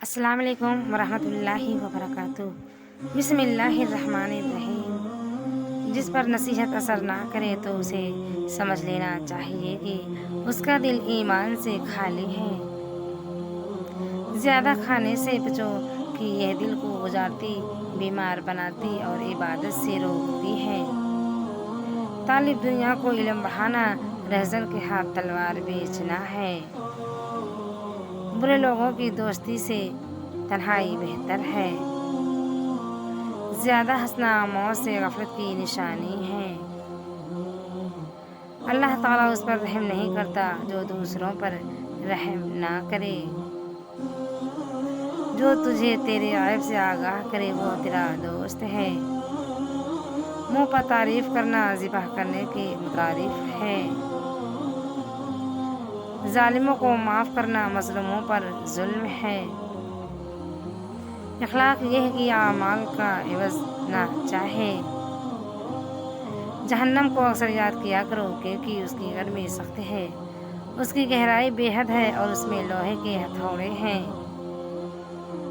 السلام علیکم ورحمۃ اللہ وبرکاتہ۔ بسم اللہ الرحمن الرحیم۔ جس پر نصیحت اثر نہ کرے تو اسے سمجھ لینا چاہیے کہ اس کا دل ایمان سے خالی ہے۔ زیادہ کھانے سے بچو کہ یہ دل کو گزارتی، بیمار بناتی اور عبادت سے روکتی ہے۔ طالب دنیا کو علم بڑھانا رہزن کے ہاتھ تلوار بیچنا ہے۔ برے لوگوں کی دوستی سے تنہائی بہتر ہے۔ زیادہ ہنسنا موت سے غفلت کی نشانی ہے۔ اللہ تعالیٰ اس پر رحم نہیں کرتا جو دوسروں پر رحم نہ کرے۔ جو تجھے تیرے عیب سے آگاہ کرے وہ تیرا دوست ہے۔ منہ پر تعریف کرنا ذبح کرنے کے مترادف ہے۔ ظالموں کو معاف کرنا مظلوموں پر ظلم ہے۔ اخلاق یہ ہے کہ اعمال کا عوض نہ چاہے۔ جہنم کو اکثر یاد کیا کرو کیونکہ اس کی گرمی سخت ہے، اس کی گہرائی بے حد ہے اور اس میں لوہے کے ہتھوڑے ہیں۔